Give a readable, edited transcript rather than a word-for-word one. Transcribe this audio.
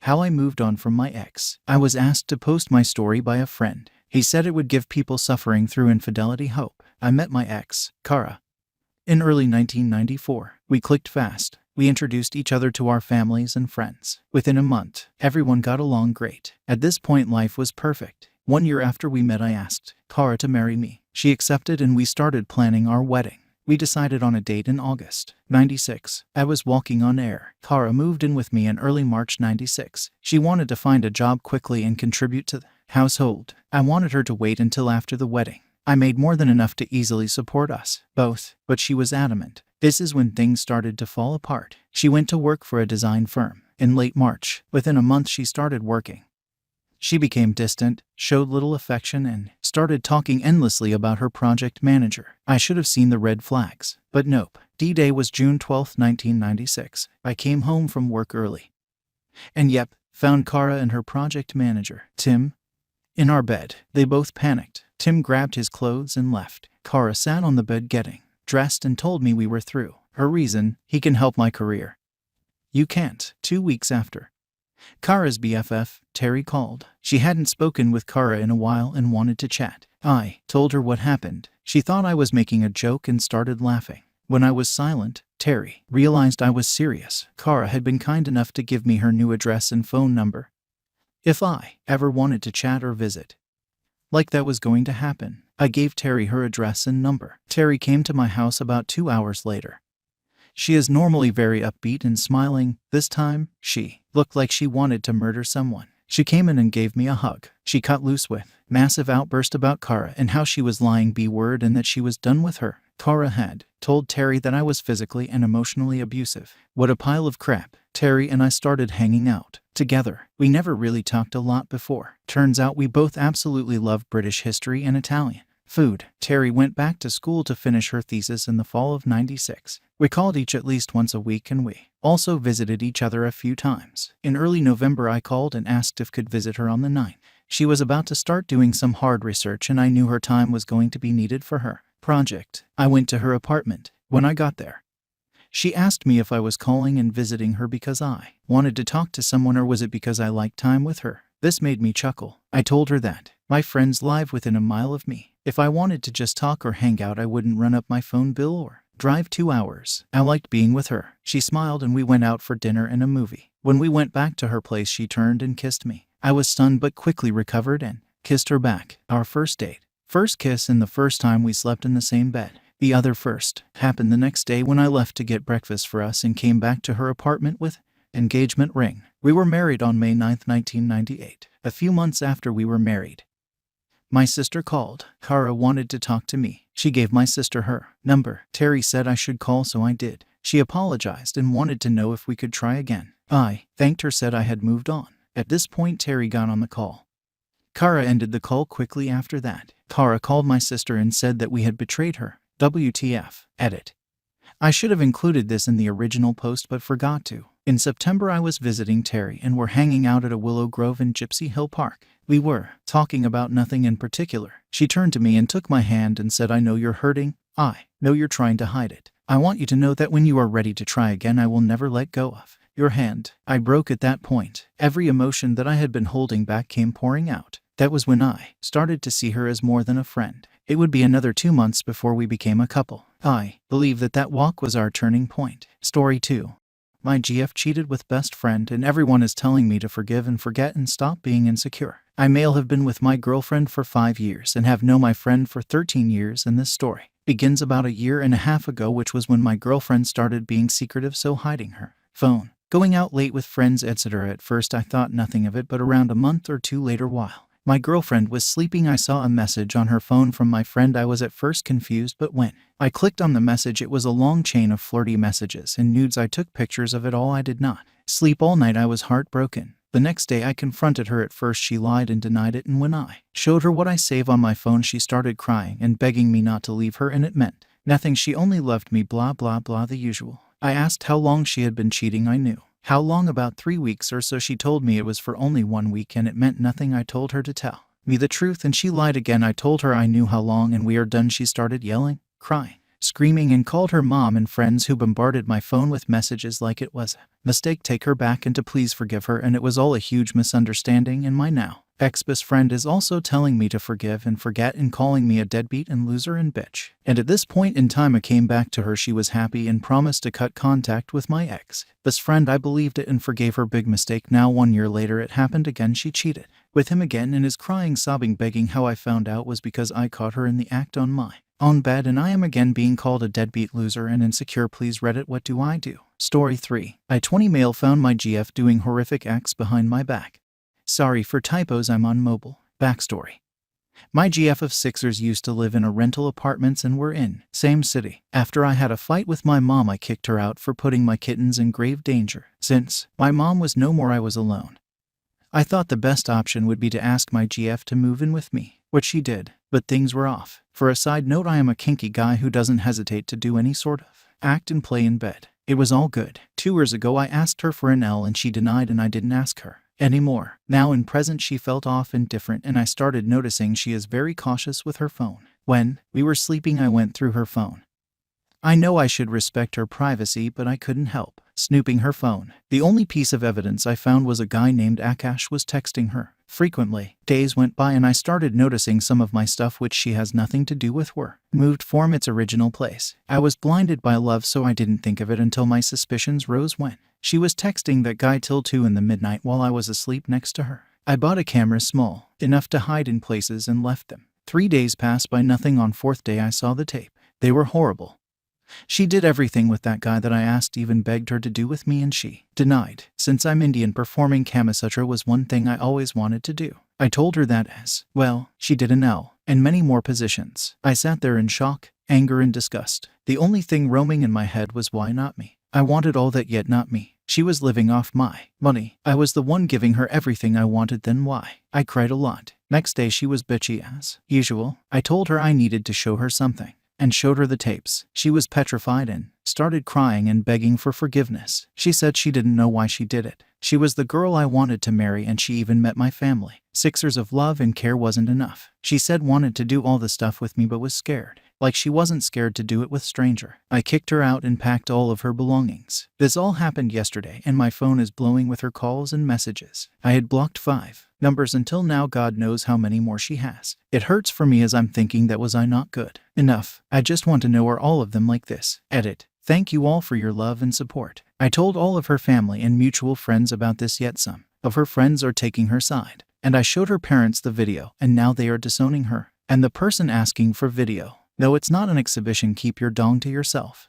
How I moved on from my ex. I was asked to post my story by a friend. He said it would give people suffering through infidelity hope. I met my ex, Kara, in early 1994. We clicked fast. We introduced each other to our families and friends. Within a month, everyone got along great. At this point, life was perfect. 1 year after we met, I asked Kara to marry me. She accepted and we started planning our wedding. We decided on a date in August 96. I was walking on air. Kara moved in with me in early March 96. She wanted to find a job quickly and contribute to the household. I wanted her to wait until after the wedding. I made more than enough to easily support us both, but she was adamant. This is when things started to fall apart. She went to work for a design firm. In late March, within a month she started working. She became distant, showed little affection, and started talking endlessly about her project manager. I should have seen the red flags, but nope. D-Day was June 12, 1996. I came home from work early. And yep, found Kara and her project manager, Tim, in our bed. They both panicked. Tim grabbed his clothes and left. Kara sat on the bed getting dressed and told me we were through. Her reason: he can help my career. You can't. 2 weeks after, Kara's BFF, Terry, called. She hadn't spoken with Kara in a while and wanted to chat. I told her what happened. She thought I was making a joke and started laughing. When I was silent, Terry realized I was serious. Kara had been kind enough to give me her new address and phone number if I ever wanted to chat or visit. Like that was going to happen. I gave Terry her address and number. Terry came to my house about 2 hours later. She is normally very upbeat and smiling. This time, she looked like she wanted to murder someone. She came in and gave me a hug. She cut loose with massive outburst about Kara and how she was lying B-word and that she was done with her. Kara had told Terry that I was physically and emotionally abusive. What a pile of crap. Terry and I started hanging out together. We never really talked a lot before. Turns out we both absolutely love British history and Italian food. Terry went back to school to finish her thesis in the fall of 96. We called each at least once a week and we also visited each other a few times. In early November I called and asked if could visit her on the 9th. She was about to start doing some hard research and I knew her time was going to be needed for her project. I went to her apartment. When I got there, she asked me if I was calling and visiting her because I wanted to talk to someone or was it because I liked time with her. This made me chuckle. I told her that my friends live within a mile of me. If I wanted to just talk or hang out, I wouldn't run up my phone bill or drive 2 hours. I liked being with her. She smiled and we went out for dinner and a movie. When we went back to her place, she turned and kissed me. I was stunned but quickly recovered and kissed her back. Our first date. First kiss and the first time we slept in the same bed. The other first happened the next day when I left to get breakfast for us and came back to her apartment with engagement ring. We were married on May 9, 1998. A few months after we were married, my sister called. Kara wanted to talk to me. She gave my sister her number. Terry said I should call, so I did. She apologized and wanted to know if we could try again. I thanked her, said I had moved on. At this point, Terry got on the call. Kara ended the call quickly after that. Kara called my sister and said that we had betrayed her. WTF. Edit. I should have included this in the original post but forgot to. In September I was visiting Terry and were hanging out at a Willow Grove in Gypsy Hill Park. We were talking about nothing in particular. She turned to me and took my hand and said, I know you're hurting. I know you're trying to hide it. I want you to know that when you are ready to try again, I will never let go of your hand. I broke at that point. Every emotion that I had been holding back came pouring out. That was when I started to see her as more than a friend. It would be another 2 months before we became a couple. I believe that walk was our turning point. Story 2. My GF cheated with best friend and everyone is telling me to forgive and forget and stop being insecure. I may have been with my girlfriend for 5 years and have known my friend for 13 years, and this story begins about 1.5 years ago, which was when my girlfriend started being secretive, so hiding her phone, going out late with friends, etc. At first I thought nothing of it, but around a month or 2 later, while my girlfriend was sleeping, I saw a message on her phone from my friend. I was at first confused, but when I clicked on the message, it was a long chain of flirty messages and nudes. I took pictures of it all. I did not sleep all night. I was heartbroken. The next day I confronted her. At first she lied and denied it, and when I showed her what I save on my phone, she started crying and begging me not to leave her, and it meant nothing. She only loved me, blah blah blah, the usual. I asked how long she had been cheating. I knew how long, about 3 weeks or so. She told me it was for only 1 week and it meant nothing. I told her to tell me the truth and she lied again. I told her I knew how long and we are done. She started yelling, crying, screaming, and called her mom and friends, who bombarded my phone with messages like it was a mistake, take her back, and to please forgive her, and it was all a huge misunderstanding, and my now ex-best friend is also telling me to forgive and forget and calling me a deadbeat and loser and bitch. And at this point in time, I came back to her. She was happy and promised to cut contact with my ex-best friend. I believed it and forgave her. Big mistake. Now 1 year later it happened again. She cheated with him again and is crying, sobbing, begging. How I found out was because I caught her in the act on my own bed, and I am again being called a deadbeat, loser, and insecure. Please Reddit, what do I do? Story 3. I 20 male found my GF doing horrific acts behind my back. Sorry for typos, I'm on mobile. Backstory. My GF of Sixers used to live in a rental apartments and were in same city. After I had a fight with my mom, I kicked her out for putting my kittens in grave danger. Since my mom was no more, I was alone. I thought the best option would be to ask my GF to move in with me, which she did, but things were off. For a side note, I am a kinky guy who doesn't hesitate to do any sort of act and play in bed. It was all good. 2 years ago I asked her for an L and she denied, and I didn't ask her anymore. Now in present she felt off and different, and I started noticing she is very cautious with her phone. When we were sleeping, I went through her phone. I know I should respect her privacy, but I couldn't help snooping her phone. The only piece of evidence I found was a guy named Akash was texting her frequently. Days went by and I started noticing some of my stuff, which she has nothing to do with, were moved from its original place. I was blinded by love, so I didn't think of it until my suspicions rose when she was texting that guy till 2 in the midnight while I was asleep next to her. I bought a camera small enough to hide in places and left them. 3 days passed by, nothing. On 4th day I saw the tape. They were horrible. She did everything with that guy that I asked, even begged her to do with me, and she denied. Since I'm Indian, performing Kama Sutra was one thing I always wanted to do. I told her that as well. She did an L and many more positions. I sat there in shock, anger, and disgust. The only thing roaming in my head was, why not me? I wanted all that, yet not me. She was living off my money. I was the one giving her everything I wanted. Then why? I cried a lot. Next day she was bitchy as usual. I told her I needed to show her something, and showed her the tapes. She was petrified and started crying and begging for forgiveness. She said she didn't know why she did it. She was the girl I wanted to marry, and she even met my family. 6 years of love and care wasn't enough. She said wanted to do all the stuff with me but was scared. Like she wasn't scared to do it with stranger. I kicked her out and packed all of her belongings. This all happened yesterday, and my phone is blowing with her calls and messages. I had blocked 5 numbers until now. God knows how many more she has. It hurts for me as I'm thinking, that was I not good enough? I just want to know, are all of them like this? Edit. Thank you all for your love and support. I told all of her family and mutual friends about this, yet some of her friends are taking her side. And I showed her parents the video, and now they are disowning her and the person asking for video. Though it's not an exhibition, keep your dong to yourself.